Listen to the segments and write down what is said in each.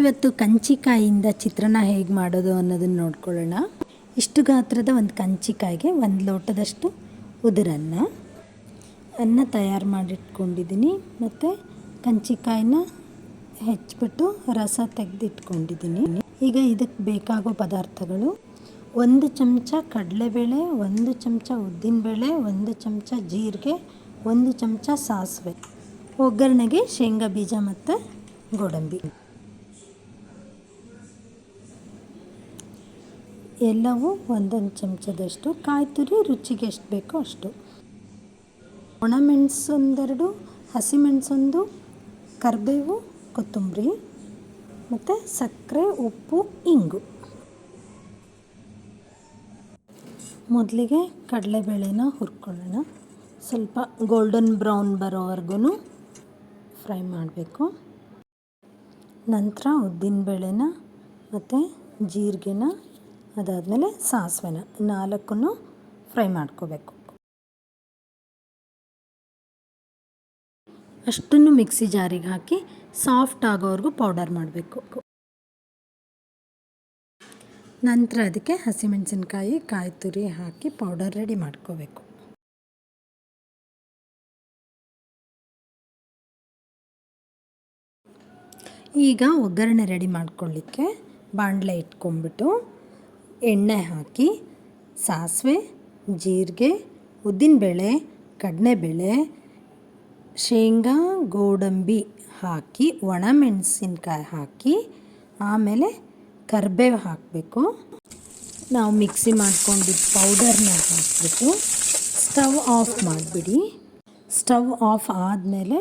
ಇವತ್ತು ಕಂಚಿಕಾಯಿಂದ ಚಿತ್ರಾನ್ನ ಹೇಗೆ ಮಾಡೋದು ಅನ್ನೋದನ್ನು ನೋಡ್ಕೊಳ್ಳೋಣ. ಇಷ್ಟು ಗಾತ್ರದ ಒಂದು ಕಂಚಿಕಾಯಿಗೆ 1 ಲೋಟದಷ್ಟು ಅನ್ನ ತಯಾರು ಮಾಡಿಟ್ಕೊಂಡಿದ್ದೀನಿ. ಮತ್ತು ಕಂಚಿಕಾಯಿನ ಹೆಚ್ಚಿಬಿಟ್ಟು ರಸ ತೆಗೆದಿಟ್ಕೊಂಡಿದ್ದೀನಿ. ಈಗ ಇದಕ್ಕೆ ಬೇಕಾಗೋ ಪದಾರ್ಥಗಳು: 1 ಚಮಚ ಕಡಲೆಬೇಳೆ, 1 ಚಮಚ ಉದ್ದಿನಬೇಳೆ, 1 ಚಮಚ ಜೀರಿಗೆ, 1 ಚಮಚ ಸಾಸಿವೆ, ಒಗ್ಗರಣೆಗೆ ಶೇಂಗಾ ಬೀಜ ಮತ್ತು ಗೋಡಂಬಿ. ಎಲ್ಲವೂ 1 ಚಮಚದಷ್ಟು, ಕಾಯಿ ತುರಿ ರುಚಿಗೆ ಎಷ್ಟು ಬೇಕೋ ಅಷ್ಟು, ಒಣಮೆಣಸು 1-2, ಹಸಿಮೆಣಸು 1, ಕರಿಬೇವು, ಕೊತ್ತಂಬರಿ ಮತ್ತು ಸಕ್ಕರೆ, ಉಪ್ಪು, ಇಂಗು. ಮೊದಲಿಗೆ ಕಡಲೆಬೇಳೆನ ಹುರ್ಕೊಳ್ಳೋಣ. ಸ್ವಲ್ಪ ಗೋಲ್ಡನ್ ಬ್ರೌನ್ ಬರೋವರೆಗೂ ಫ್ರೈ ಮಾಡಬೇಕು. ನಂತರ ಉದ್ದಿನಬೇಳೆನ ಮತ್ತು ಜೀರಿಗೆನ, ಅದಾದಮೇಲೆ ಸಾಸಿವೆನ 4 ಫ್ರೈ ಮಾಡ್ಕೋಬೇಕು. ಅಷ್ಟನ್ನು ಮಿಕ್ಸಿ ಜಾರಿಗೆ ಹಾಕಿ ಸಾಫ್ಟ್ ಆಗೋವರೆಗೂ ಪೌಡರ್ ಮಾಡಬೇಕು. ನಂತರ ಅದಕ್ಕೆ ಹಸಿಮೆಣಸಿನ್ಕಾಯಿ, ಕಾಯಿ ತುರಿ ಹಾಕಿ ಪೌಡರ್ ರೆಡಿ ಮಾಡ್ಕೋಬೇಕು. ಈಗ ಒಗ್ಗರಣೆ ರೆಡಿ ಮಾಡ್ಕೊಳ್ಳಿಕ್ಕೆ ಬಾಣಲೆ ಇಟ್ಕೊಂಡ್ಬಿಟ್ಟು ಎಣ್ಣೆ ಹಾಕಿ ಸಾಸಿವೆ, ಜೀರಿಗೆ, ಉದ್ದಿನಬೇಳೆ, ಕಡಲೆಬೇಳೆ, ಶೇಂಗಾ, ಗೋಡಂಬಿ ಹಾಕಿ, ಒಣಮೆಣಸಿನ್ಕಾಯಿ ಹಾಕಿ, ಆಮೇಲೆ ಕರಿಬೇವು ಹಾಕಬೇಕು. ನಾವು ಮಿಕ್ಸಿ ಮಾಡ್ಕೊಂಡಿದ್ದ ಪೌಡರ್ನ ಹಾಕಿಬಿಟ್ಟು ಸ್ಟವ್ ಆಫ್ ಮಾಡಿಬಿಡಿ. ಸ್ಟವ್ ಆಫ್ ಆದಮೇಲೆ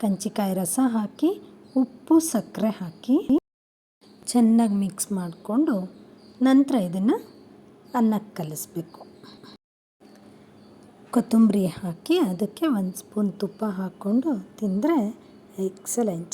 ಕಂಚಿಕಾಯಿ ರಸ ಹಾಕಿ, ಉಪ್ಪು, ಸಕ್ಕರೆ ಹಾಕಿ ಚೆನ್ನಾಗಿ ಮಿಕ್ಸ್ ಮಾಡಿಕೊಂಡು ನಂತರ ಇದನ್ನು ಅನ್ನಕ್ಕೆ ಕಲಿಸ್ಬೇಕು. ಕೊತ್ತಂಬರಿ ಹಾಕಿ ಅದಕ್ಕೆ 1 ಸ್ಪೂನ್ ತುಪ್ಪ ಹಾಕ್ಕೊಂಡು ತಿಂದರೆ ಎಕ್ಸಲೆಂಟ್.